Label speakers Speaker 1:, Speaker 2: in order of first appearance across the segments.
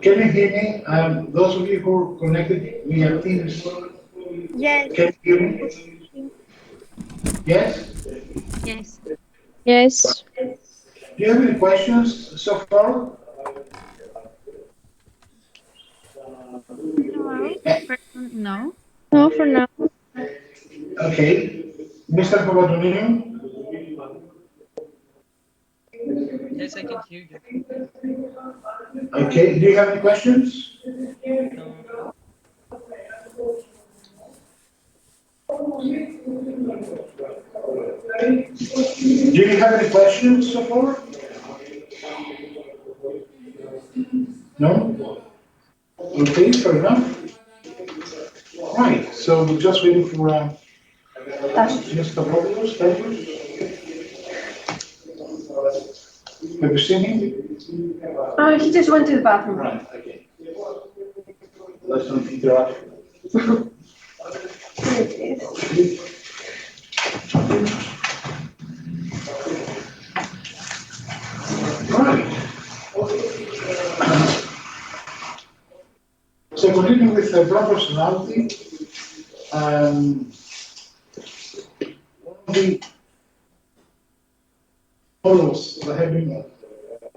Speaker 1: Can you hear me? Those of you who are connected via Teams,
Speaker 2: Yes.
Speaker 1: can you hear me? Yes?
Speaker 2: Yes.
Speaker 3: Yes.
Speaker 1: Do you have any questions so far?
Speaker 2: No. No.
Speaker 3: No, for now.
Speaker 1: Okay. Mr. Papadonino?
Speaker 4: Yes, I can hear you.
Speaker 1: Okay. Do you have any questions?
Speaker 4: No,
Speaker 1: Do you have any questions so far? No? Okay, fair enough. Right. So we're just waiting for Mr. Rossolatos. Thank you. Have you seen him?
Speaker 5: He just went to the bathroom.
Speaker 1: Right. Okay. Let's not interrupt. Right. So continuing with brand personality, one of the models that have been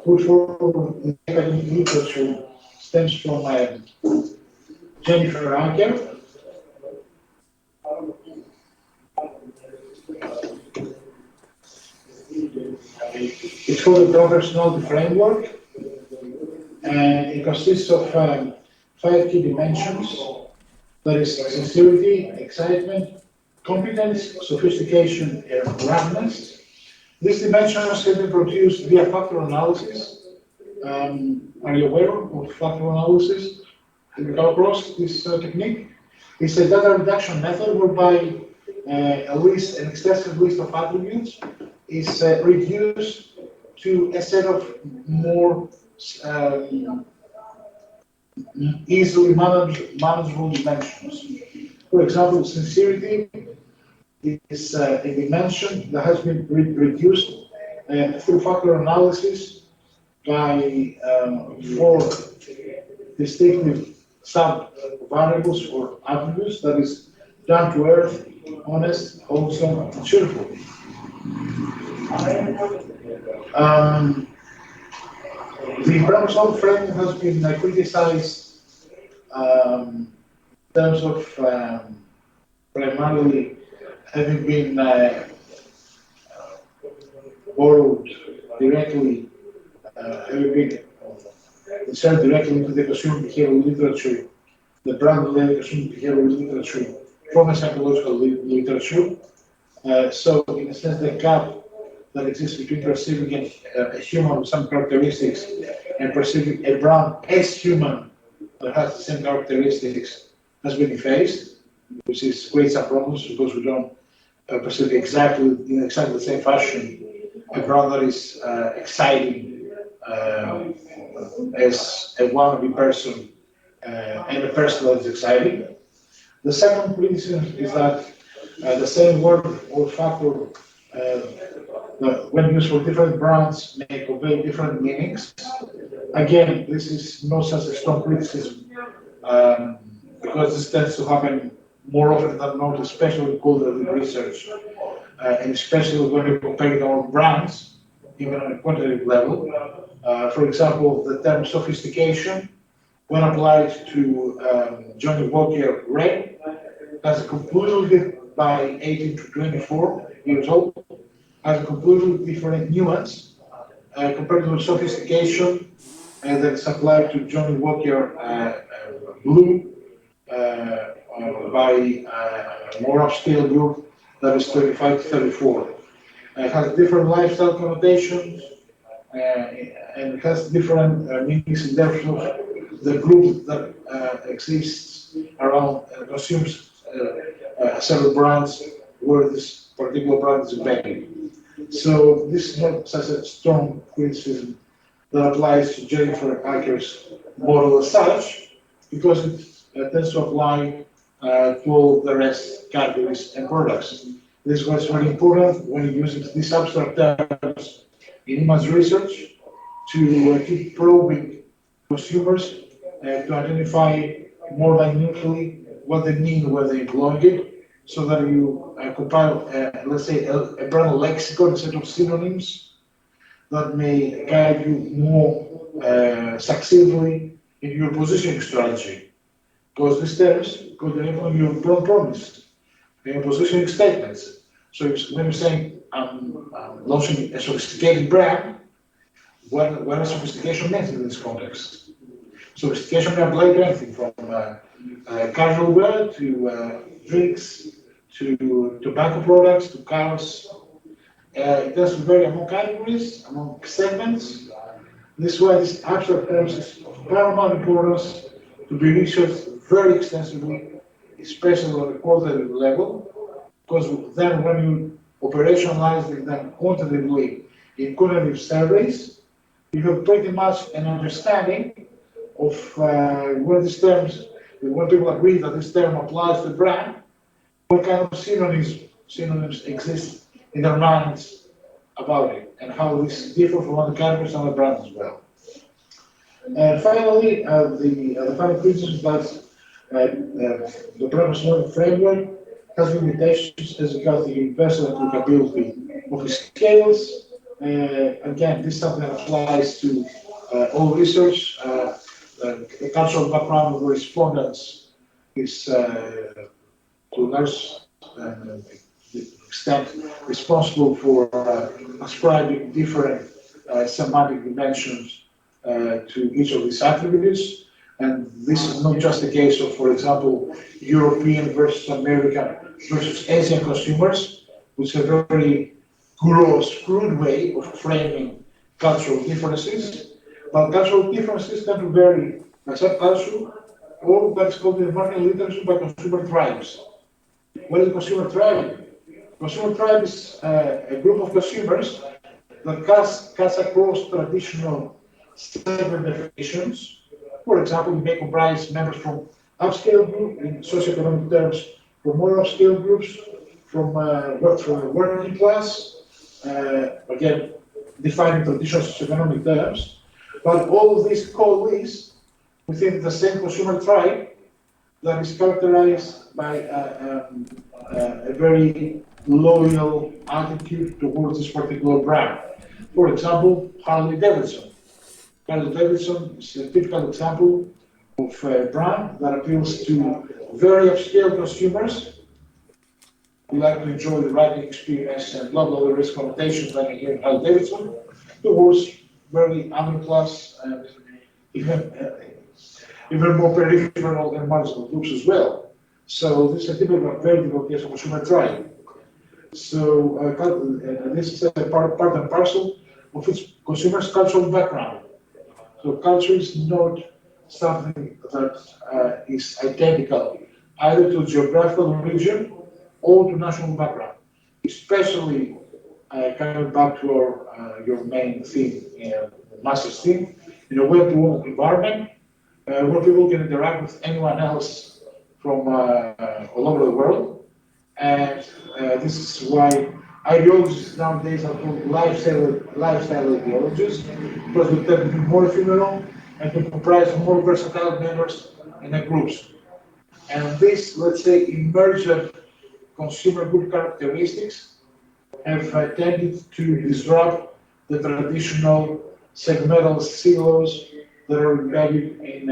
Speaker 1: put forward in academic literature stems from Jennifer Aaker. It's called the brand personality framework, and it consists of 5 key dimensions. That is sincerity, excitement, competence, sophistication, and roughness. These dimensions have been produced via factor analysis. Are you aware of factor analysis? Have you come across this technique? It's a data reduction method whereby an extensive list of attributes is reduced to a set of more easily manageable dimensions. For example, sincerity is a dimension that has been reduced through factor analysis by 4 distinctive sub-variables or attributes, that is, down to earth, honest, wholesome, and cheerful. The brand personality framework has been criticized in terms of primarily having been borrowed directly, having been inserted directly into the consumer behavioral literature, the brand-related consumer behavioral literature from the psychological literature. So, in a sense, the gap that exists between perceiving a human with some characteristics and perceiving a brand as human that has the same characteristics has been effaced, which creates some problems because we don't perceive in exactly the same fashion a brand that is exciting as a wannabe person and a person that is exciting. The second criticism is that the same word or factor, when used for different brands, may convey different meanings. Again, this is not such a strong criticism because this tends to happen more often than not, especially in qualitative research, and especially when you're comparing our brands, even on a quantitative level. For example, the term sophistication, when applied to Johnny Walker Red, has a completely, by 18 to 24 years old, has a completely different nuance compared to the sophistication that is applied to Johnny Walker Blue by a more upscale group that is 35 to 34. It has different lifestyle connotations and it has different meanings in terms of the group that exists around consumes several brands where this particular brand is embedded. So this is not such a strong criticism that applies to Jennifer Aaker's model as such, because it tends to apply to all the rest categories and products. This was very important when using these abstract terms in image research to keep probing consumers to identify more minutely what they mean when they employ it, so that you compile, let's say, a brand lexicon instead of synonyms that may guide you more succinctly in your positioning strategy. Because these terms could enable your brand promise and positioning statements. So when you're saying I'm launching a sophisticated brand, what is sophistication meant in this context? Sophistication can apply to anything from casual wear to drinks to tobacco products to cars. It does vary among categories, among segments. This is why this abstract terms is of paramount importance to be researched very extensively, especially on a qualitative level, because then when you operationalize them quantitatively in quantitative surveys, you have pretty much an understanding of where these terms, when people agree that this term applies to the brand, what kind of synonyms exist in their minds about it, and how this differs from other categories and other brands as well. And finally, the final criticism that the brand management framework has limitations as regards the universal applicability of its scales. Again, this is something that applies to all research. The cultural background of the respondents is to a large extent responsible for ascribing different semantic dimensions to each of these attributes. And this is not just the case of, for example, European versus American versus Asian consumers, which is a very gross, crude way of framing cultural differences. But cultural differences tend to vary by subculture, or what is called in the market literature by consumer tribes. What is a consumer tribe? Consumer tribe is a group of consumers that cuts across traditional segment definitions. For example, you may comprise members from upscale group in socioeconomic terms, from more upscale groups, from working class, again, defining traditional socioeconomic terms. But all of these coalesce within the same consumer tribe that is characterized by a very loyal attitude towards this particular brand. For example, Harley Davidson. Harley Davidson is a typical example of a brand that appeals to very upscale consumers who like to enjoy the riding experience and not all the risk connotations that you hear in Harley Davidson, towards very upper class and even more peripheral and marginal groups as well. So this is a very typical case of consumer tribe. So this is a part and parcel of its consumer's cultural background. So culture is not something that is identical either to geographical region or to national background, especially coming back to your main theme, master's theme, in a web-to-web environment where people can interact with anyone else from all over the world. And this is why ideologies nowadays are called lifestyle ideologies, because they tend to be more ephemeral and to comprise more versatile members in the groups. And this, let's say, emergent consumer group characteristics have tended to disrupt the traditional segmental silos that are embedded in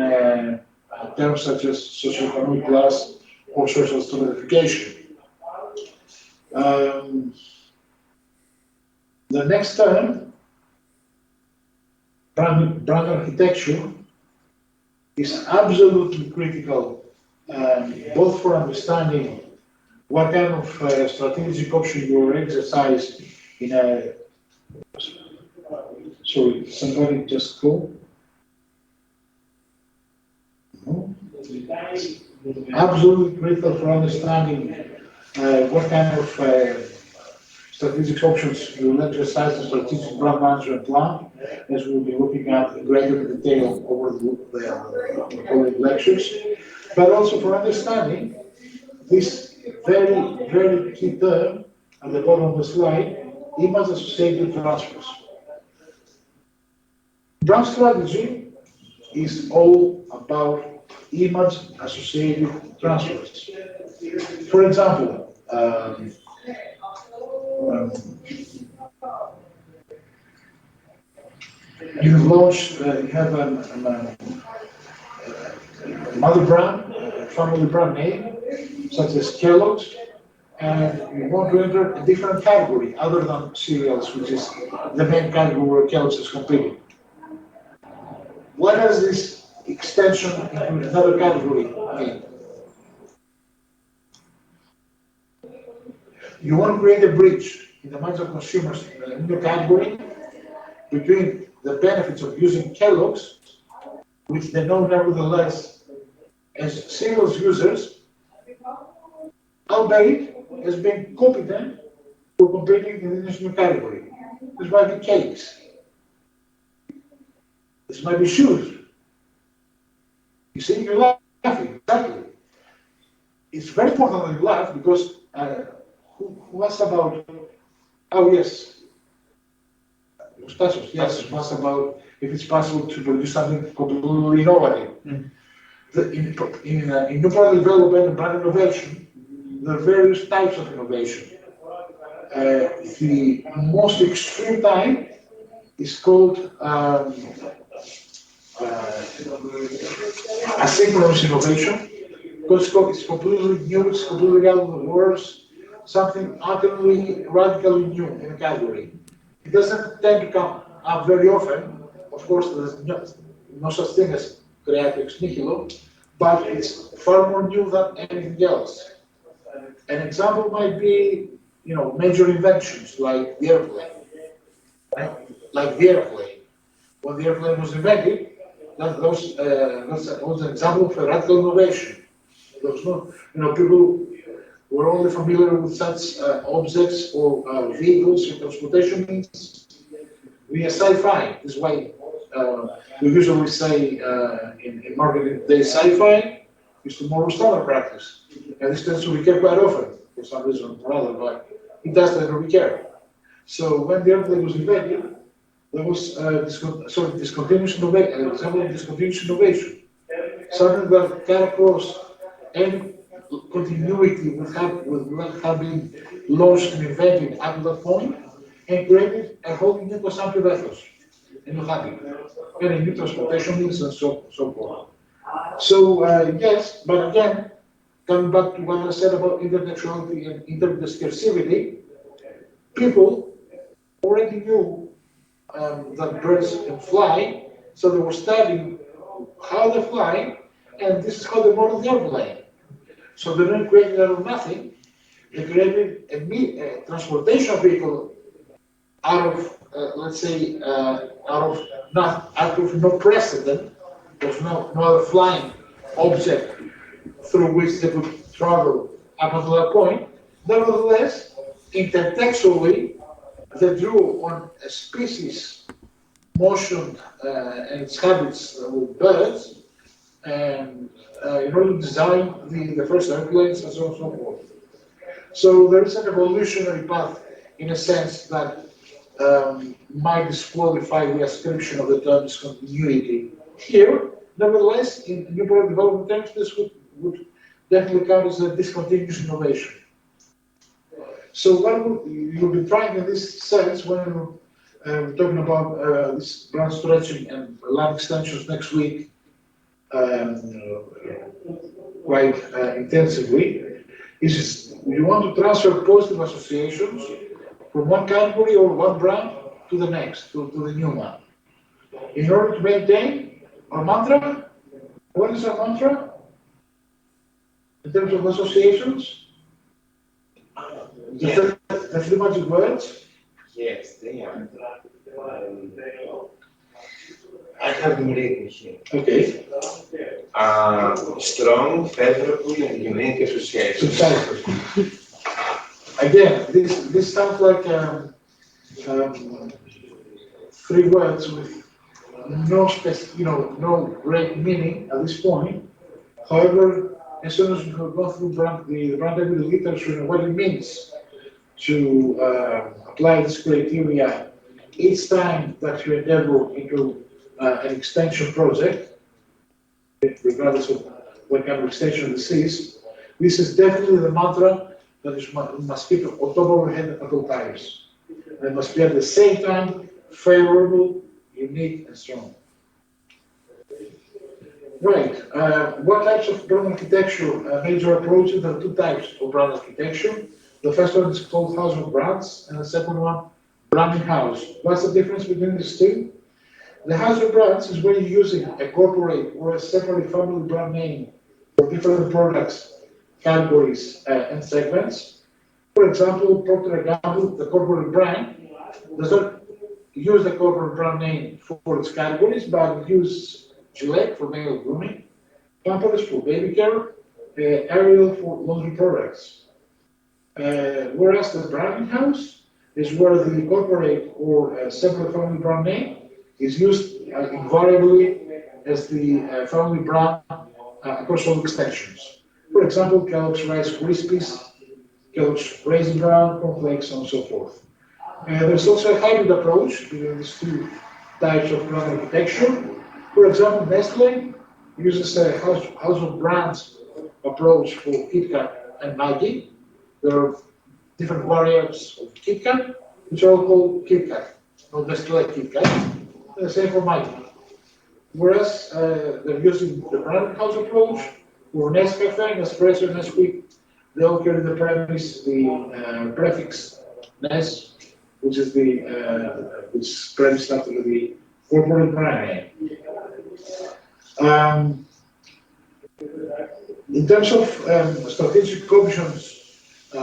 Speaker 1: terms such as socioeconomic class or social stratification. The next term, brand architecture, is absolutely critical, both for understanding what kind of strategic option you exercise in a. Sorry, somebody just go. No. Absolutely critical for understanding what kind of strategic options you will exercise the strategic brand management plan, as we'll be looking at in greater detail over the following lectures, but also for understanding this very, very key term at the bottom of the slide, image-associated transfers. Brand strategy is all about image-associated transfers. For example, you've launched, you have a mother brand, family brand name, such as Kellogg's, and you want to enter a different category other than cereals, which is the main category where Kellogg's is competing. What does this extension into another category mean? You want to create a bridge in the minds of consumers in a new category between the benefits of using Kellogg's, which they know nevertheless as cereals users, albeit as being competent for competing in this new category. This might be cakes. This might be shoes. You see, you're laughing, exactly. It's very important that you laugh because who asked about, oh yes, Rossolatos, yes, it was about if it's possible to produce something completely innovative. In new product development and brand innovation, there are various types of innovation. The most extreme type is called asynchronous innovation, because it's completely new, it's completely out of the words, something utterly radically new in a category. It doesn't tend to come up very often. Of course, there's no such thing as creative ex nihilo, but it's far more new than anything else. An example might be, major inventions like the airplane, right? Like the airplane. When the airplane was invented, that was an example of a radical innovation. There was no, people were only familiar with such objects or vehicles or transportation means via sci-fi. This is why we usually say in marketing today, sci-fi is tomorrow's standard practice. And this tends to recur quite often, for some reason or other, but it does tend to recur. So when the airplane was invented, there was discontinuous innovation, example of discontinuous innovation. Something that cut across any continuity with what had been launched and invented up to that point, and created a whole new consumptive ethos, a new habit, and a new transportation means and so forth. So yes, but again, coming back to what I said about intertextuality and interdiscursivity, people already knew that birds can fly, so they were studying how they fly, and this is how they modeled the airplane. So they didn't create it out of nothing. They created a transportation vehicle out of, let's say, out of no precedent. There's no other flying object through which they could travel up until that point. Nevertheless, intertextually, they drew on a species motion and its habits with birds, and in order to design the first airplanes and so on and so forth. So there is an evolutionary path, in a sense, that might disqualify the ascription of the term discontinuity here. Nevertheless, in new product development terms, this would definitely count as a discontinuous innovation. So what you'll be trying in this sense when we're talking about this brand stretching and line extensions next week, quite intensively, is you want to transfer positive associations from one category or one brand to the next, to the new one. In order to maintain our mantra, what is our mantra in terms of associations?
Speaker 6: Yeah.
Speaker 1: The three magic words?
Speaker 6: Yes, they are. I have them written here.
Speaker 1: Okay.
Speaker 6: Strong, favorable, and unique association.
Speaker 1: Precisely. Again, this sounds like three words with no great meaning at this point. However, as soon as you go through the brand equity literature and what it means to apply this criteria each time that you endeavor into an extension project, regardless of what kind of extension this is. This is definitely the mantra that must keep on top of our head at all times. They must be at the same time favorable, unique, and strong. Right. What types of brand architecture? Major approaches. There are two types of brand architecture. The first one is called House of Brands, and the second one, Branding House. What's the difference between these two? The House of Brands is when you're using a corporate or a separate family brand name for different products, categories, and segments. For example, Procter & Gamble, the corporate brand, does not use the corporate brand name for its categories, but use Gillette for male grooming, Pampers for baby care, Ariel for laundry products. Whereas the branding house is where the corporate or separate family brand name is used invariably as the family brand across all extensions. For example, Kellogg's Rice Krispies, Kellogg's Raisin Bran, cornflakes, and so forth. There's also a hybrid approach between these two types of brand architecture. For example, Nestle uses a house of brands approach for KitKat and Maggi. There are different variants of KitKat, which are all called KitKat, not Nestle KitKat. The same for Maggi. Whereas they're using the brand house approach for Nescafe, Nespresso, Nesquik. They all carry the premise, the prefix Nes, which is the which is premised after the corporate brand name. In terms of strategic options, in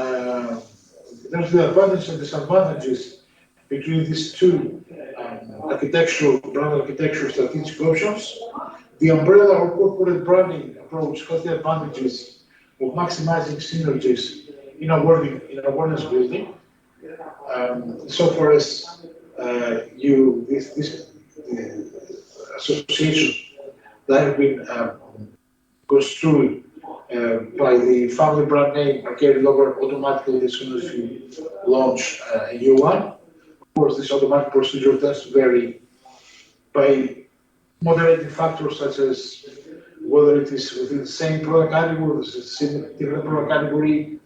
Speaker 1: terms of the advantages and disadvantages between these two brand architecture strategic options, the umbrella or corporate branding approach has the advantages of maximizing synergies in awareness building. So far as this association that have been construed by the family brand name are carried over automatically as soon as you launch a new one. Of course, this automatic procedure tends to vary by moderating factors such as whether it is within the same product category, different product category.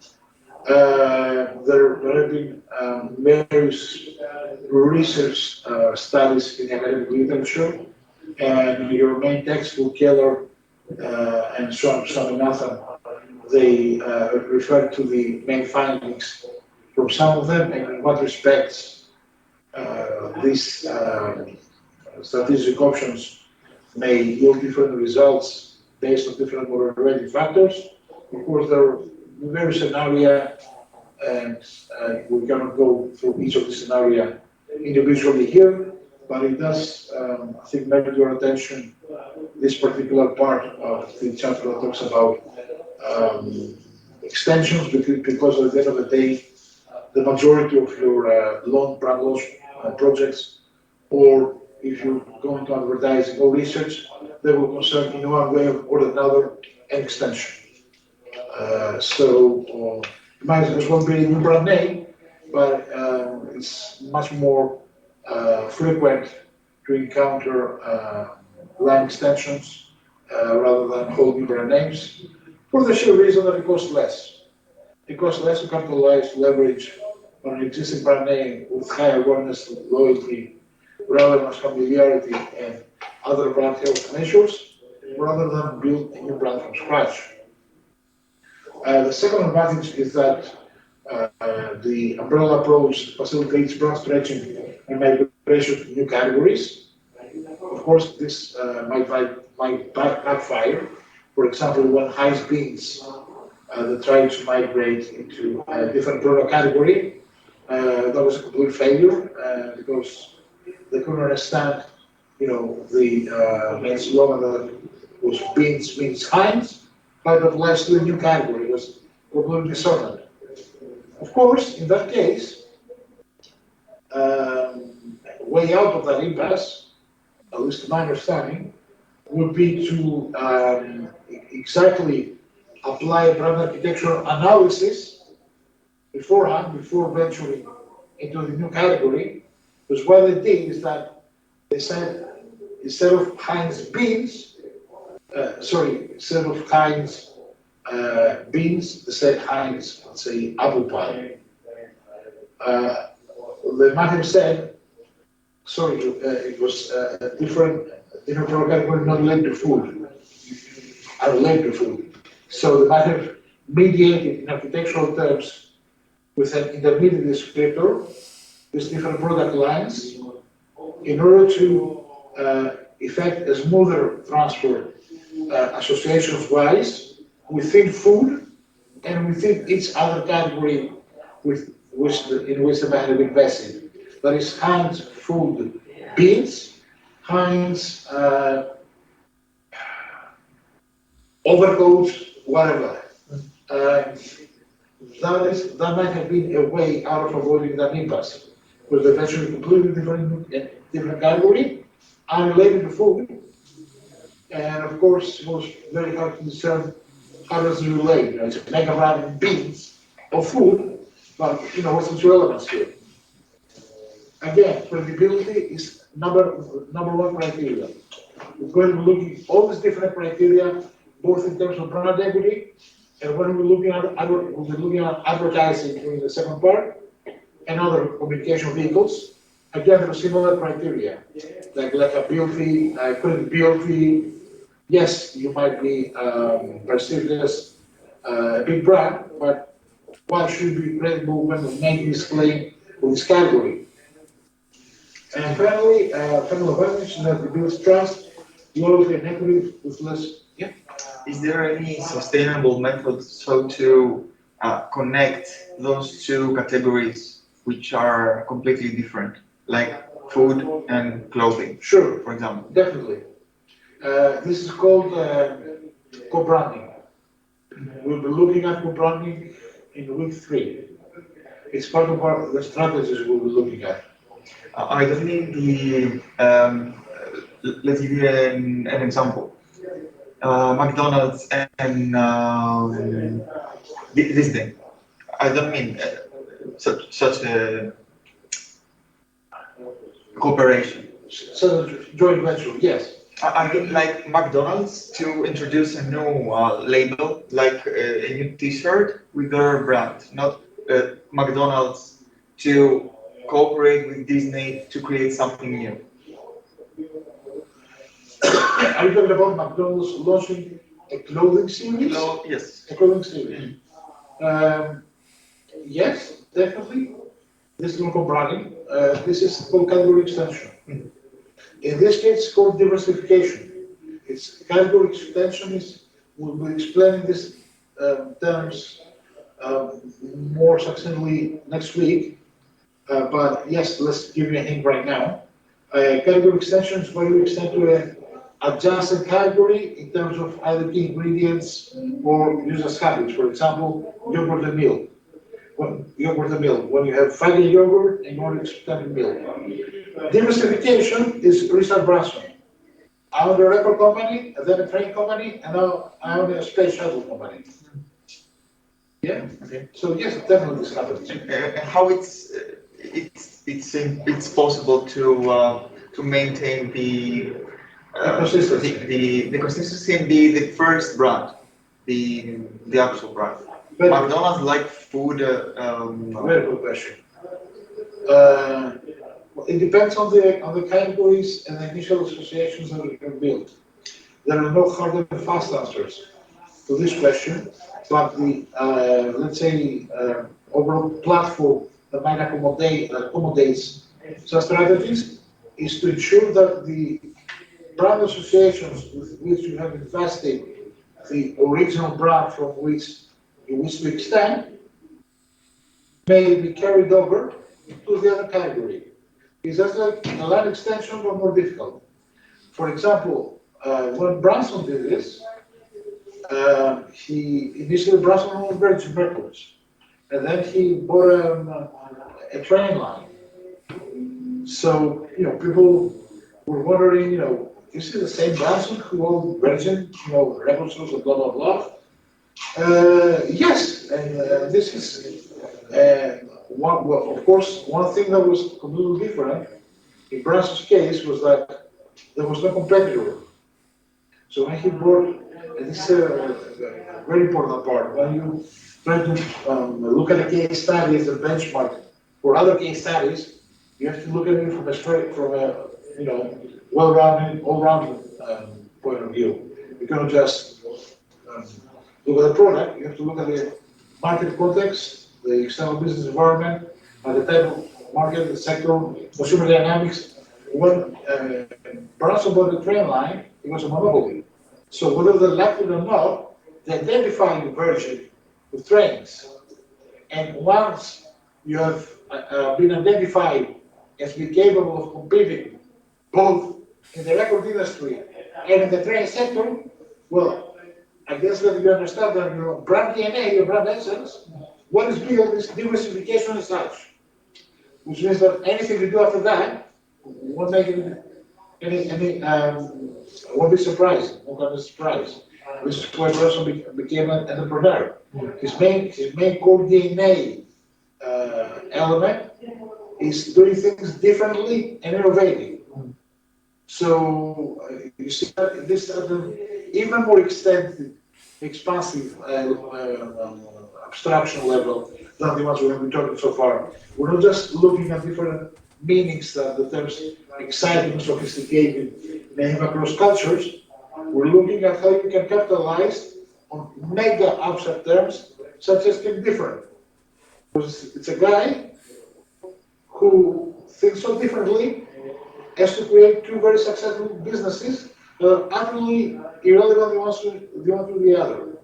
Speaker 1: There have been various research studies in the academic literature, and your main textbook, Keller, and Swaminathan, they refer to the main findings from some of them, and in what respects these strategic options may yield different results based on different moderating factors. Of course, there are various scenarios, and we cannot go through each of the scenarios individually here, but it does, I think, merit your attention this particular part of the chapter that talks about extensions, because at the end of the day, the majority of your brand launch projects, or if you're going to advertising or research, they will concern in one way or another an extension. So it might as well be a new brand name, but it's much more frequent to encounter line extensions rather than whole new brand names, for the sheer reason that it costs less. It costs less to capitalize, leverage on an existing brand name with high awareness, loyalty, relevance, familiarity, and other brand health measures, rather than build a new brand from scratch. The second advantage is that the umbrella approach facilitates brand stretching and migration to new categories. Of course, this might backfire. For example, when Heinz beans they tried to migrate into a different product category, that was a complete failure because they couldn't understand, the main slogan that was beans means Heinz, but that led to a new category. It was completely disordinate. Of course, in that case, way out of that impasse, at least to my understanding, would be to exactly apply a brand architecture analysis beforehand, before venturing into the new category, because what they did is that they said, instead of Heinz beans, sorry, instead of Heinz beans, they said Heinz, let's say apple pie. They might have said, sorry, it was a different program, but not related to food, unrelated to food. So they might have mediated in architectural terms with an intermediate descriptor, with different product lines, in order to effect a smoother transfer associations-wise within food and within each other category in which the man have invested. That is Heinz food beans, Heinz overcoats, whatever. That might have been a way out of avoiding that impasse. Because eventually completely different category, unrelated to food, and of course it was very hard to discern how does it relate. It's a mega brand of beans or food, but what's its relevance here? Again, credibility is number one criteria. We're going to be looking at all these different criteria, both in terms of brand equity, and when we're looking at advertising in the second part, and other communication vehicles. Again, there are similar criteria, like applicability, credibility. Yes, you might be perceived as a big brand, but why should you be credible when you make this claim for this category? And finally, final advantage is that it builds trust, loyalty, and equity with less. Yeah.
Speaker 7: Is there any sustainable method so to connect those two categories, which are completely different, like food and clothing?
Speaker 1: Sure,
Speaker 7: for example.
Speaker 1: Definitely. This is called co-branding. We'll be looking at co-branding in week 3. It's part of the strategies we'll be looking at.
Speaker 7: I don't mean the. Let's give you an example. McDonald's and Disney. I don't mean such a cooperation.
Speaker 1: So joint venture, yes.
Speaker 7: I mean, like McDonald's to introduce a new label, like a new T-shirt with their brand, not McDonald's to cooperate with Disney to create something new.
Speaker 1: Are you talking about McDonald's launching a clothing series?
Speaker 7: Yes.
Speaker 1: A clothing series. Yes, definitely. This is not co-branding. This is called category extension. In this case, it's called diversification. It's category extension we'll be explaining these terms more succinctly next week. But yes, let's give you a hint right now. Category extension is where you extend to an adjacent category in terms of either key ingredients or users' habits. For example, yogurt and milk. When you have fatty yogurt and you want to extend milk. Diversification is Richard Branson. I own a record company, then a train company, and now I own a space shuttle company. Yeah.
Speaker 7: Okay.
Speaker 1: So yes, definitely this happens.
Speaker 7: How it's possible to maintain the
Speaker 1: consistency.
Speaker 7: the consistency and be the first brand, the actual brand.
Speaker 1: But
Speaker 7: McDonald's like food.
Speaker 1: very good question. It depends on the categories and the initial associations that we can build. There are no hard and fast answers to this question, but the let's say overall platform that might accommodates such strategies is to ensure that the brand associations with which you have invested the original brand from which you wish to extend may be carried over to the other category. It's just like a line extension, but more difficult. For example, when Branson did this, Branson owned Virgin Records, and then he bought a train line. So, people were wondering, is it the same Branson who owned Virgin, records and blah, blah, blah? Yes, and this is of course, one thing that was completely different in Branson's case was that there was no competitor. So when he brought, and this is a very important part, when you try to look at a case study as a benchmark for other case studies, you have to look at it from a well-rounded, all-rounded point of view. You cannot just look at the product, you have to look at the market context, the external business environment, and the type of market, the sector, consumer dynamics. When brands about the train line, it was a monopoly. So whether they liked it or not, they identify the version with trains. And once you have been identified as being capable of competing both in the record industry and in the train sector, well, I guess that you understand that your brand DNA, your brand essence, what is built is diversification as such, which means that anything you do after that won't make won't be surprising, won't have a surprise. This is why Russell became an entrepreneur. His main core DNA element is doing things differently and innovating. So you see that this at an even more expansive abstraction level than the ones we have been talking so far. We're not just looking at different meanings that the terms exciting, sophisticated may have across cultures. We're looking at how you can capitalize on mega abstract terms such as think different. Because it's a guy who thinks so differently as to create two very successful businesses that are utterly irrelevant one to the other.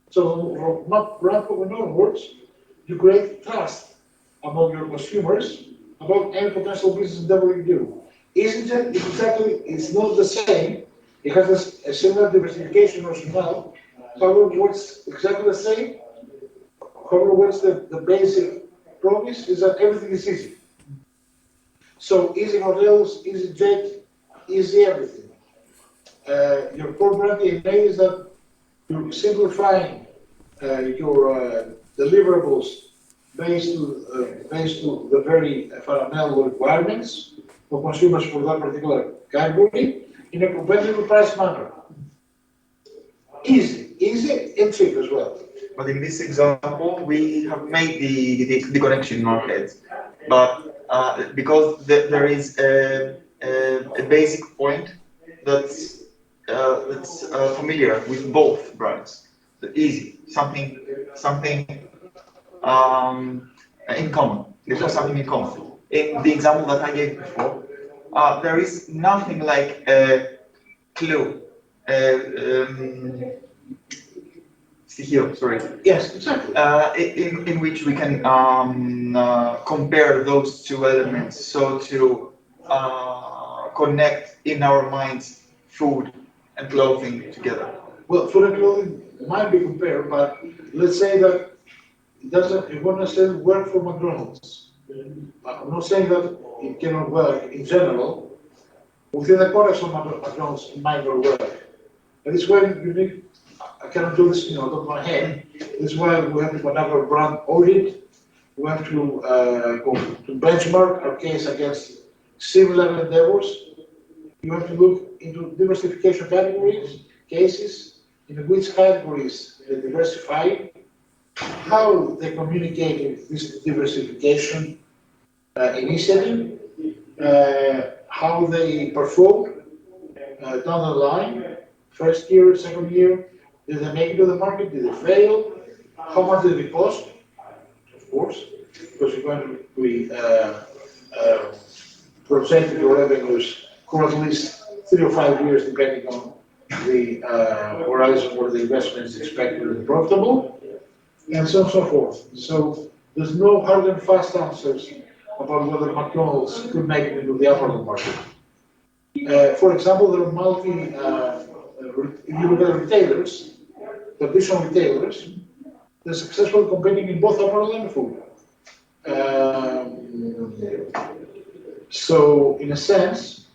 Speaker 1: So from brand onwards, you create trust among your consumers about any potential business endeavor you do. It's not the same. It has a similar diversification rationale. However, what's exactly the same? However, what's the basic promise is that everything is easy. So easy hotels, easy jet, easy everything. Your core brand DNA is that you're simplifying your deliverables based to the very fundamental requirements for consumers for that particular category in a competitive price manner. Easy and cheap as well.
Speaker 7: But in this example, we have made the connection in our heads. But because there is a basic point that's familiar with both brands, the easy, something in common. They have something in common. In the example that I gave before, there is nothing like a clue. Sorry.
Speaker 1: Yes, exactly.
Speaker 7: In which we can compare those two elements, so to connect in our minds food and clothing together.
Speaker 1: Well, food and clothing might be compared, but let's say that it won't necessarily work for McDonald's. I'm not saying that it cannot work in general. Within the context of McDonald's, it might not work. And it's when you need. I cannot do this, out of my head. This is why we have to conduct our brand audit. We have to benchmark our case against similar endeavors. You have to look into diversification categories, cases, in which categories they diversify, how they communicated this diversification initiative, how they performed down the line, first year, second year. Did they make it to the market? Did they fail? How much did it cost? Of course, because you're going to be projecting your revenues for at least 3 or 5 years, depending on the horizon where the investment is expected to be profitable, and so on and so forth. So there's no hard and fast answers about whether McDonald's could make it into the upper market. For example, there are if you look at retailers, traditional retailers, they're successfully competing in both apparel and food. So, in a sense,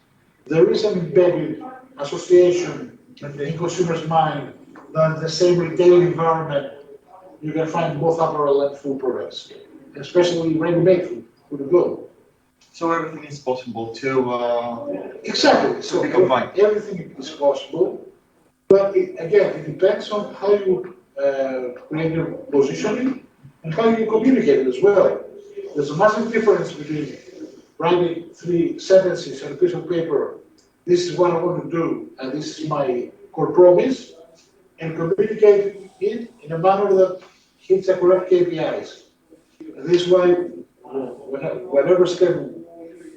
Speaker 1: there is an embedded association in consumers' mind that in the same retail environment you can find both apparel and food products, especially ready-made food to go.
Speaker 7: So everything is possible to
Speaker 1: Exactly. So
Speaker 7: be combined.
Speaker 1: everything is possible. But again, it depends on how you create your positioning and how you communicate it as well. There's a massive difference between writing 3 sentences on a piece of paper, this is what I want to do, and this is my core promise, and communicating it in a manner that hits the correct KPIs. This is why whatever step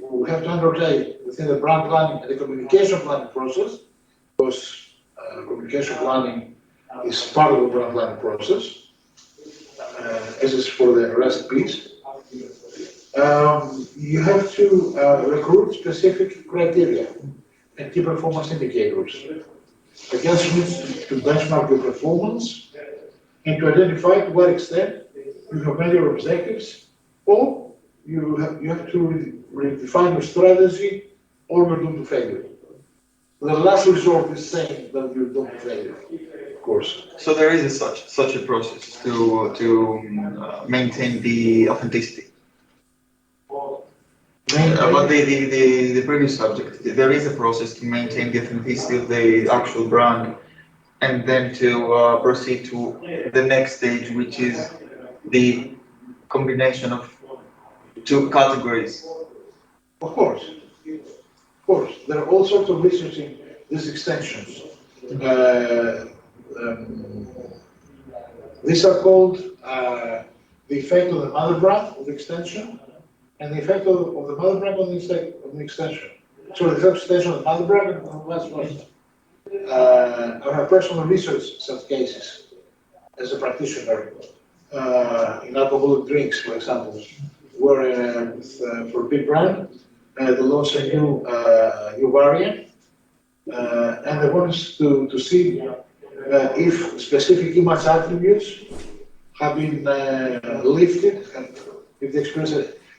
Speaker 1: we have to undertake within the brand planning and the communication planning process, because communication planning is part of the brand planning process, as is for the rest piece. You have to recruit specific criteria and key performance indicators against which to benchmark your performance and to identify to what extent you have met your objectives, or you have to redefine your strategy, or you're doomed to failure. The last resort is saying that you're doomed to failure, of course.
Speaker 7: So there is such a process to maintain the authenticity. About the previous subject, there is a process to maintain the authenticity of the actual brand, and then to proceed to the next stage, which is the combination of 2 categories.
Speaker 1: Of course, there are all sorts of research in these extensions. These are called the effect of the mother brand of the extension and the effect of the mother brand on the extension. So the effect extension of the mother brand and vice versa. I have personal research such cases as a practitioner in alcoholic drinks, for example, where for a big brand, they launched a new variant, and they wanted to see if specific image attributes have been lifted, and if they experience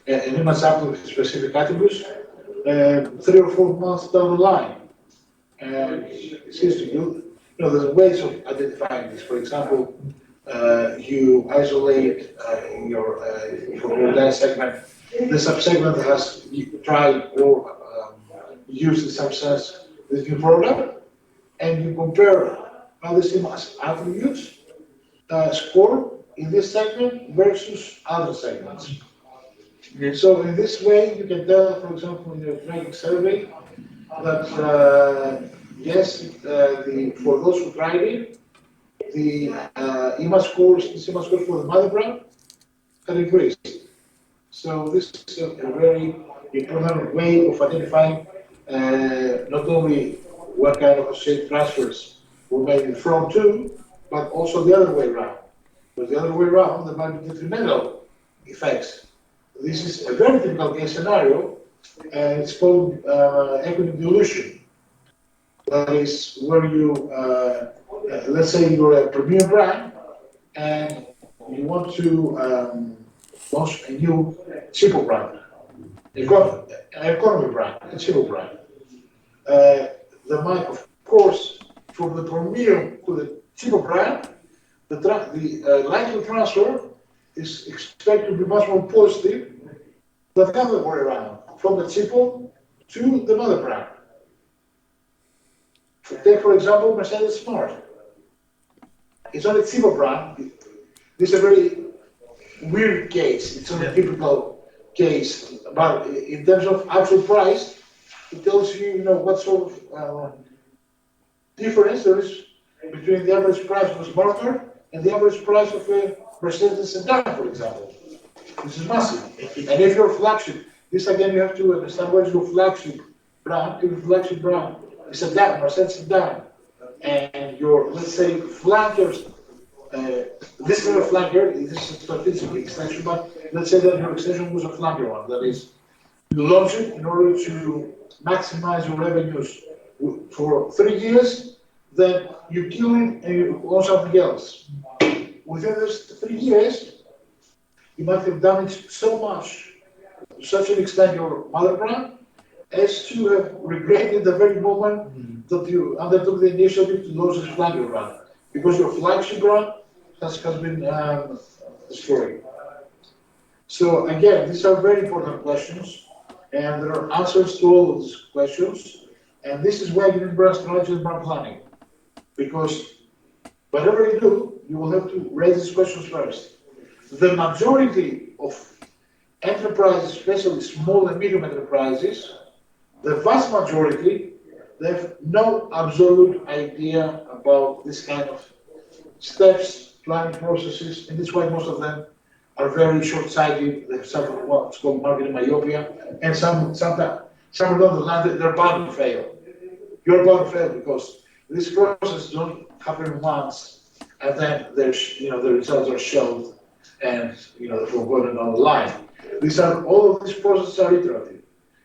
Speaker 1: an image attribute with specific attributes 3 or 4 months down the line. And it seems to you, there's ways of identifying this. For example, you isolate for your dance segment, the subsegment that has tried or used in some sense this new product, and you compare how the same attributes score in this segment versus other segments. So in this way, you can tell, for example, in your training survey, that yes, for those who tried it, the image scores for the mother brand had increased. So this is a very important way of identifying not only what kind of associated transfers were made from to, but also the other way around. Because the other way around, there might be detrimental effects. This is a very typical case scenario, and it's called equity dilution. That is where you, let's say you're a premium brand, and you want to launch a new cheaper brand, an economy brand, a cheaper brand. The might, of course, from the premium to the cheaper brand, the likely transfer is expected to be much more positive than the other way around, from the cheaper to the mother brand. Take, for example, Mercedes Smart. It's not a cheaper brand. This is a very weird case. It's not a typical case, but in terms of actual price, it tells you, what sort of difference there is between the average price of a smartphone and the average price of a Mercedes sedan, for example. This is massive. And if you're a flagship, this again you have to understand what is your flagship brand. If your flagship brand is a sedan, Mercedes sedan, and your, let's say, flankers, this is not a flanker, this is a strategic extension, but let's say that your extension was a flanker one. That is, you launch it in order to maximize your revenues for 3 years, then you kill it and you launch something else. Within those 3 years, you might have damaged so much, to such an extent, your mother brand, as to have regretted the very moment that you undertook the initiative to launch this flanker brand, because your flagship brand has been destroyed. So again, these are very important questions, and there are answers to all of these questions, and this is why you need brand strategy and brand planning. because whatever you do, you will have to raise these questions first. The majority of enterprises, especially small and medium enterprises, the vast majority, they have no absolute idea about this kind of steps, planning processes, and this is why most of them are very short-sighted. They suffer what's called marketing myopia, and sometimes some of them land, they're bound to fail. You're bound to fail because this process don't happen once, and then there's the results are shown, and they're forgotten on the line. All of these processes are iterative,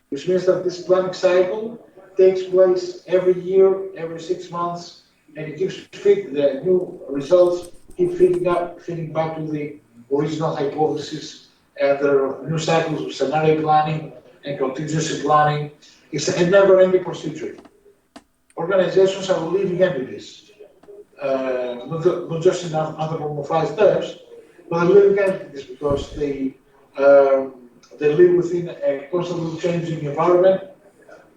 Speaker 1: which means that this planning cycle takes place every year, every 6 months, and it keeps the new results keep feeding back to the original hypothesis, and there are new cycles of scenario planning and contingency planning. It's a never-ending procedure. Organizations are living entities, not just in anthropomorphized terms, but they're living entities because they live within a constantly changing environment,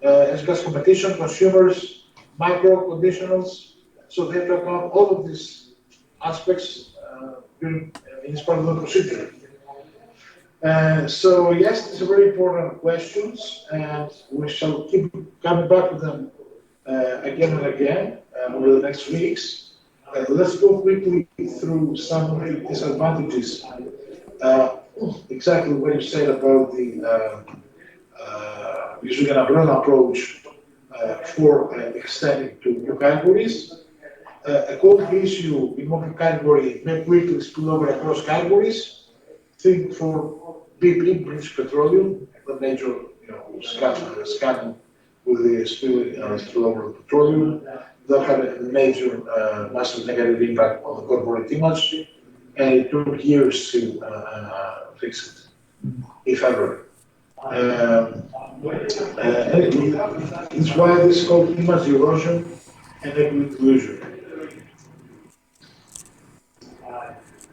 Speaker 1: as regards competition, consumers, macro conditionals. So they have to account all of these aspects in this part of the procedure. So yes, these are very important questions, and we shall keep coming back to them again and again over the next weeks. Let's go quickly through some of the disadvantages. Exactly what you said about the using an umbrella approach for extending to new categories. A code issue in one category may quickly spill over across categories. Think for BP, British Petroleum, the major scandal with the spill over of petroleum. That had a major, massive negative impact on the corporate image, and it took years to fix it, if ever. It's why this is called image erosion and equity illusion.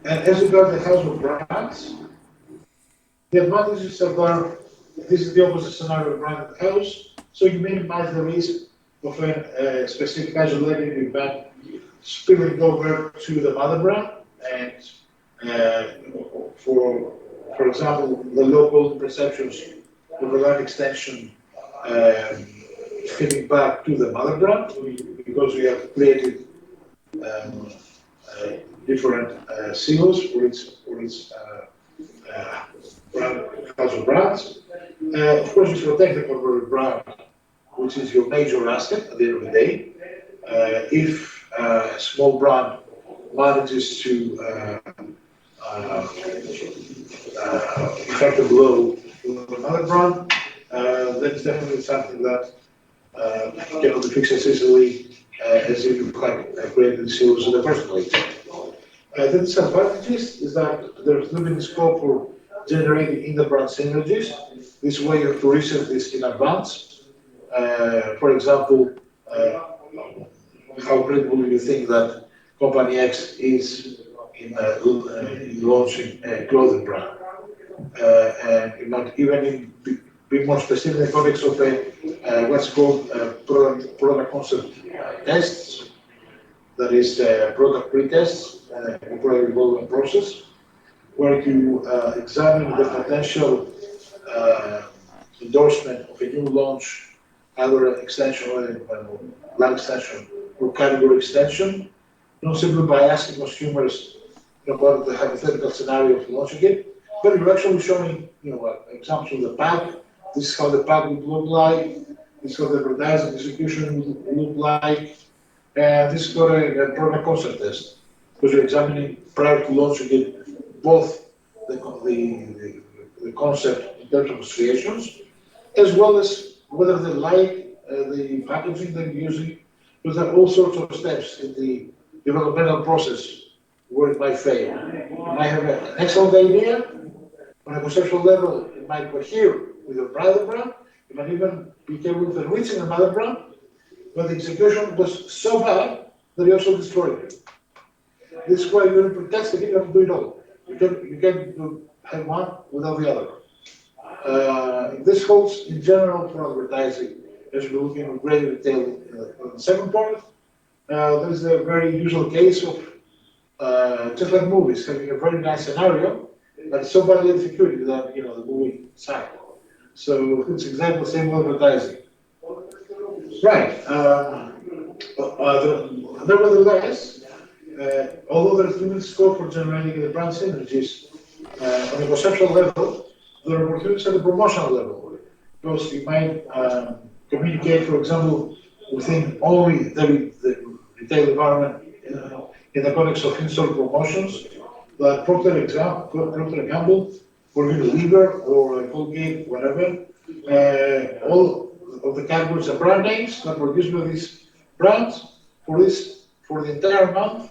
Speaker 1: And as regards the house of brands, the advantages are this is the opposite scenario of branded house, so you minimize the risk of a specific isolated event spilling over to the mother brand, and for example, the local perceptions of the line extension feeding back to the mother brand, because we have created different silos for its house of brands. Of course, you protect the corporate brand, which is your major asset at the end of the day. If a small brand manages to effect a blow with another brand, then it's definitely something that cannot be fixed as easily as if you had created the silos in the first place. The disadvantages is that there's limited scope for generating inter-brand synergies. This way you have to research this in advance. For example, how credible do you think that Company X is in launching a clothing brand? And it might even be more specific in the context of what's called product concept tests, that is product pre-tests, product development process, where you examine the potential endorsement of a new launch, either an extension or a line extension or category extension, not simply by asking consumers about the hypothetical scenario of launching it, but you're actually showing examples of the pack. This is how the pack would look like. This is how the advertising execution would look like. And this is called a product concept test, because you're examining prior to launching it both the concept in terms of associations, as well as whether they like the packaging they're using, because there are all sorts of steps in the developmental process where it might fail. You might have an excellent idea, on a conceptual level, it might cohere with your private brand, you might even be capable of enriching another brand, but the execution was so bad that you also destroyed it. This is why you have to test it, you have to do it all. You can have one without the other. This holds in general for advertising, as we're looking in greater detail in the second part. there's a very usual case of just like movies, having a very nice scenario, but so badly executed that the movie sucked. So it's exactly the same with advertising. Right. Nevertheless, although there is limited scope for generating the brand synergies on a conceptual level, there are opportunities at the promotional level. Because you might communicate, for example, within only the retail environment in the context of in-store promotions, like Procter & Gamble, or Unilever, or Colgate, whatever. All of the categories and brand names that were used by these brands for the entire month,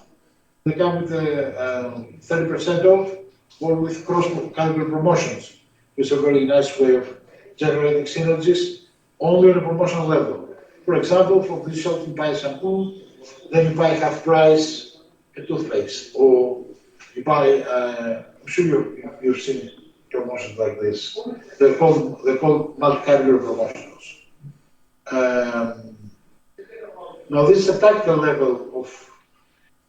Speaker 1: they come with 30% off or with cross-category promotions. It's a very nice way of generating synergies only on a promotional level. For example, from this shop you buy shampoo, then you buy half price a toothpaste, or you buy, I'm sure you've seen promotions like this. They're called multi-category promotions. Now this is a tactical level of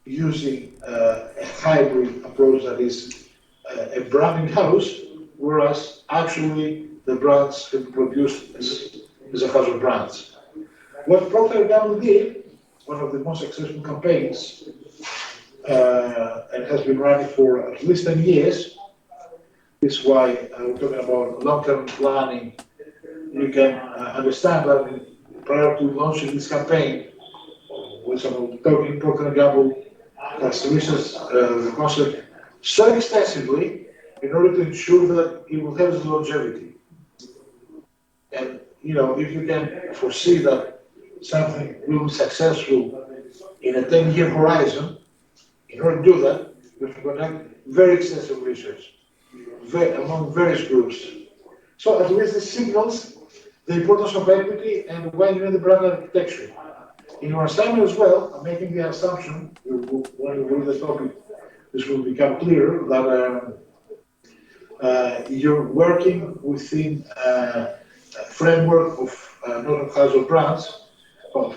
Speaker 1: using a hybrid approach that is a branding house, whereas actually the brands can be produced as a house of brands. What Procter & Gamble did, one of the most successful campaigns, and has been running for at least 10 years, is why we're talking about long-term planning. You can understand that prior to launching this campaign, which I'm talking, Procter & Gamble has researched the concept so extensively in order to ensure that it will have longevity. And if you can foresee that something will be successful in a 10-year horizon, in order to do that, you have to conduct very extensive research among various groups. So at least this signals the importance of equity and why you need the brand architecture. In your assignment as well, I'm making the assumption, when you read the topic, this will become clear, that you're working within a framework of not a house of brands, not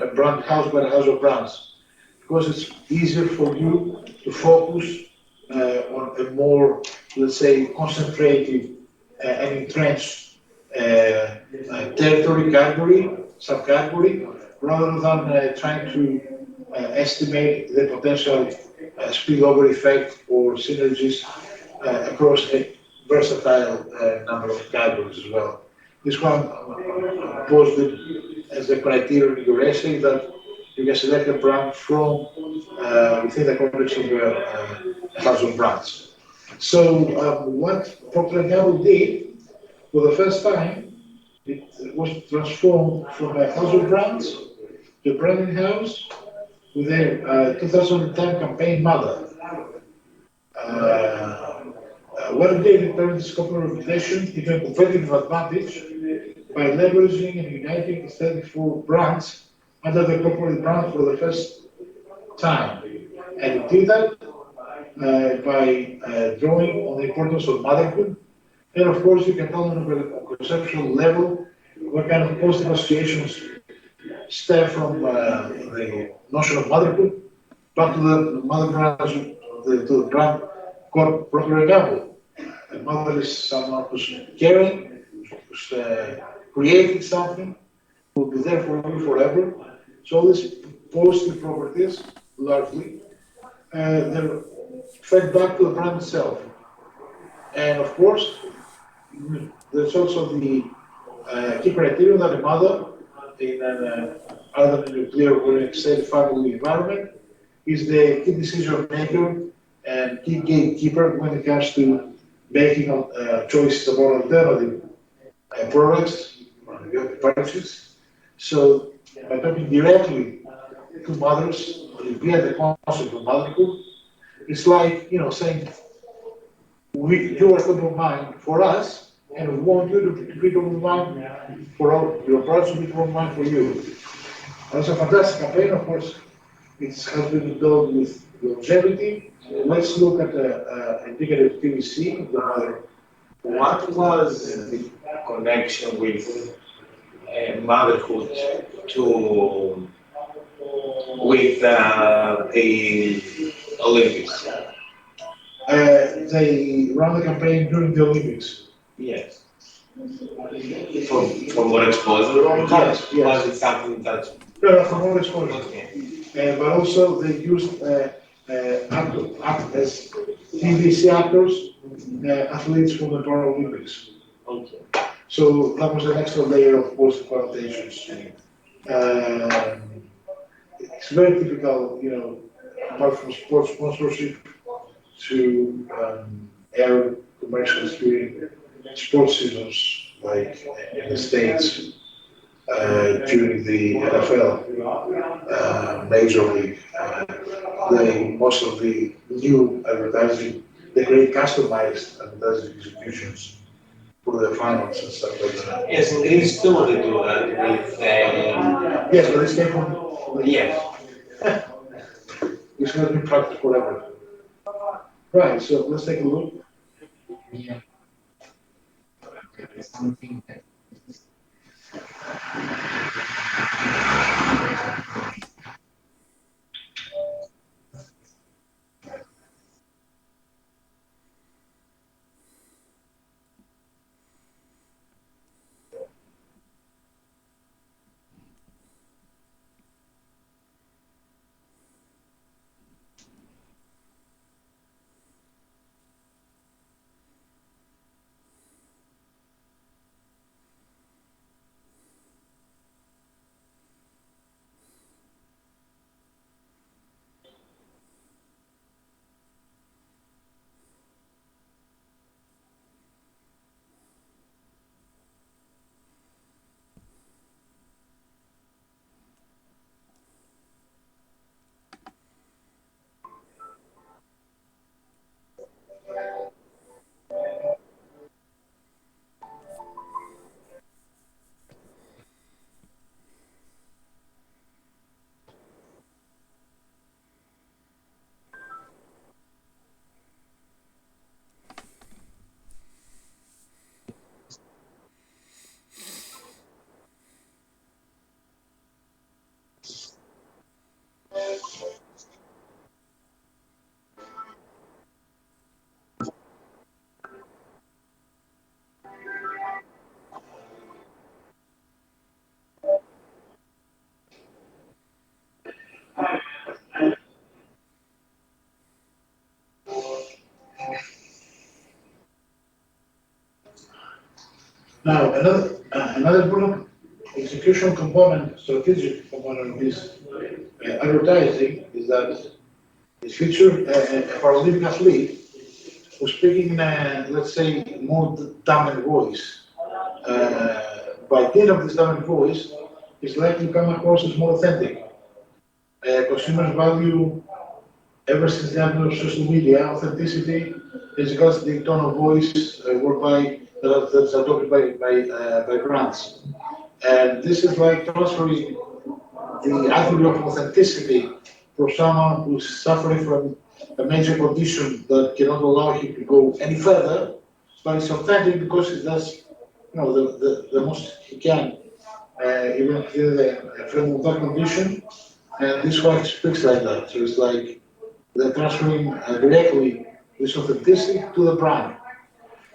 Speaker 1: a brand house, but a house of brands. Because it's easier for you to focus on a more, let's say, concentrated and entrenched territory, category, subcategory, rather than trying to estimate the potential spillover effect or synergies across a versatile number of categories as well. This one posted as a criterion in your essay that you can select a brand from within the context of a house of brands. So what Procter & Gamble did for the first time, it was transformed from a house of brands to a branding house with a 2010 campaign model. What it did, it turned its corporate reputation into a competitive advantage by leveraging and uniting its 34 brands under the corporate brand for the first time. And it did that by drawing on the importance of motherhood. And of course, you can tell on a conceptual level what kind of positive associations stem from the notion of motherhood back to the mother brand, to the brand called Procter & Gamble. A mother is someone who's caring, who's creating something, who will be there for you forever. So all these positive properties, largely, they're fed back to the brand itself. And of course, there's also the key criterion that a mother in an either nuclear or an extended family environment is the key decision maker and key gatekeeper when it comes to making choices about alternative products or purchases. So by talking directly to mothers, via the concept of motherhood, it's like saying you are top of mind for us, and we want you to be top of mind for all your products to be top of mind for you. That's a fantastic campaign, of course. It has been done with longevity. Let's look at the indicative PVC of the mother.
Speaker 6: What was the connection with motherhood to with the Olympics?
Speaker 1: They run the campaign during the Olympics.
Speaker 6: Yes. For more exposure?
Speaker 1: Yes, yes.
Speaker 6: Was it something that?
Speaker 1: No, for more exposure.
Speaker 6: Okay.
Speaker 1: But also they used act as TVC actors, athletes from the Paralympics.
Speaker 6: Okay.
Speaker 1: So that was an extra layer of post connotations. It's very typical, you know, apart from sports sponsorship, to air commercials during sports seasons, like in the States during the NFL Major League. Most of the new advertising, they create customized advertising executions for their finals and stuff like that.
Speaker 6: Yes, in Greece too they do that with.
Speaker 1: Yes, but this came from the
Speaker 6: Yes.
Speaker 1: This has been practiced forever. Right, so let's take a look. Now, another important execution component, strategic component of this advertising is that it featured a Paralympic athlete who's speaking in a, let's say, more dominant voice. By dint of this dominant voice, it's likely to come across as more authentic. Consumers value, ever since the advent of social media, authenticity is because the tone of voice that's adopted by brands. And this is like transferring the attribute of authenticity for someone who's suffering from a major condition that cannot allow him to go any further, but it's authentic because he does, the most he can, even within the frame of that condition, and this one speaks like that. So it's like they're transferring directly this authenticity to the brand.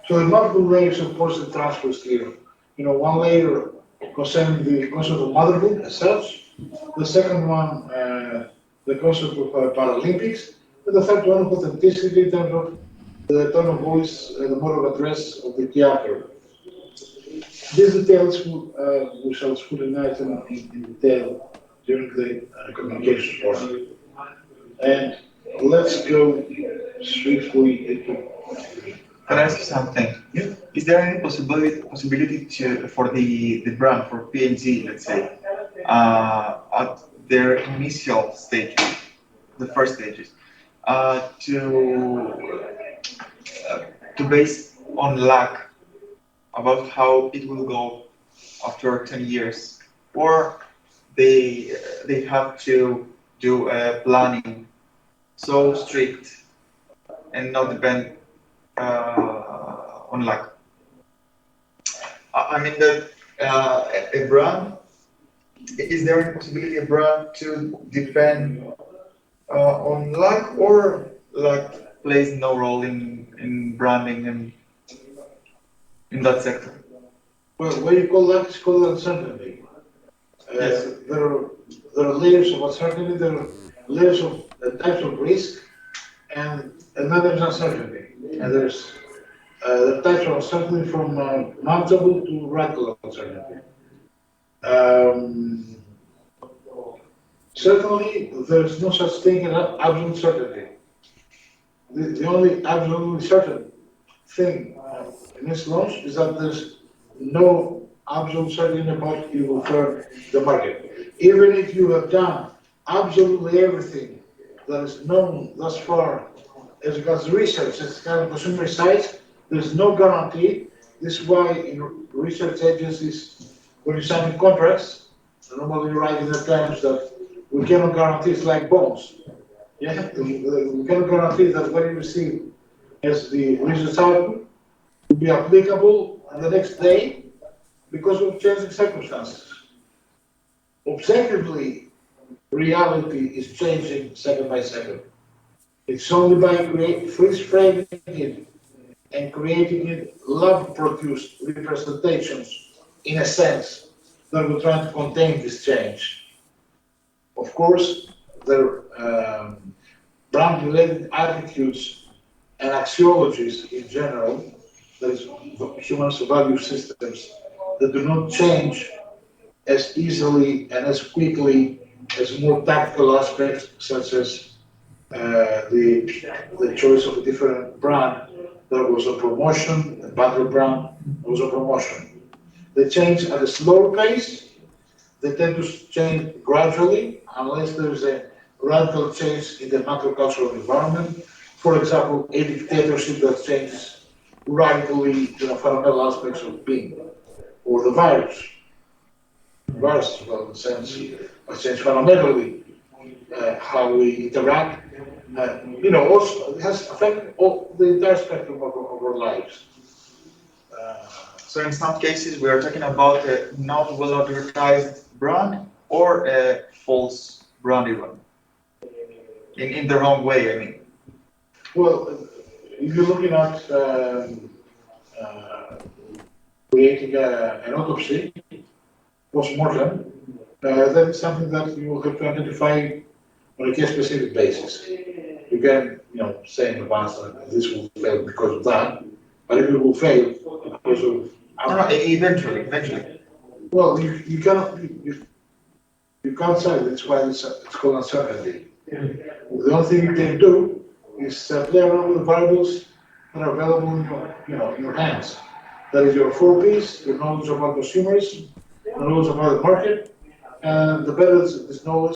Speaker 1: So there are multiple layers of positive transfers here. One layer concerning the concept of motherhood as such, the second one, the concept of Paralympics, and the third one of authenticity in terms of the tone of voice, the mode of address of the key actor. These details we shall scrutinize in detail during the communication portion. And let's go swiftly into.
Speaker 7: Can I ask you something?
Speaker 1: Yeah.
Speaker 7: Is there any possibility for the brand, for P&G, let's say, at their initial stages, the first stages, to base on luck about how it will go after 10 years, or they have to do a planning so strict and not depend on luck. I mean that a brand is there any possibility a brand to depend on luck, or luck plays no role in branding and in that sector?
Speaker 1: Well, what you call that is called uncertainty.
Speaker 7: Yes.
Speaker 1: There are layers of uncertainty, there are layers of types of risk, and then there's uncertainty. And there's the types of uncertainty from manageable to radical uncertainty. Certainly, there's no such thing as absolute certainty. The only absolutely certain thing in this launch is that there's no absolute certainty about you will turn the market. Even if you have done absolutely everything that is known thus far as regards research, as kind of consumer sites, there's no guarantee. This is why in research agencies, when you sign contracts, normally you write in the terms that we cannot guarantee, it's like bonds. Yeah, we cannot guarantee that what you receive as the research output will be applicable the next day because of changing circumstances. Objectively, reality is changing second by second. It's only by freeze framing it and creating it lab-produced representations, in a sense, that we're trying to contain this change. Of course, there are brand-related attitudes and axiologies in general, that is, human value systems, that do not change as easily and as quickly as more tactical aspects, such as the choice of a different brand. There was a promotion, a battle brand, there was a promotion. They change at a slower pace. They tend to change gradually, unless there is a radical change in the macrocultural environment. For example, a dictatorship that changes radically fundamental aspects of being, or the virus. Virus, well, in the sense, change fundamentally how we interact. Also it has affected all the entire spectrum of our lives.
Speaker 7: So in some cases, we are talking about a not well advertised brand or a false brand one. In the wrong way, I mean.
Speaker 1: Well, if you're looking at creating an autopsy post-mortem, that's something that you will have to identify on a case-specific basis. You can, say in advance that this will fail because of that, but if it will fail because of
Speaker 7: Eventually.
Speaker 1: well, you cannot you can't say. That's why it's called uncertainty. The only thing you can do is play around with the variables that are available in your hands. That is your 4Ps, your knowledge about consumers, the knowledge about the market, and the better this knowledge,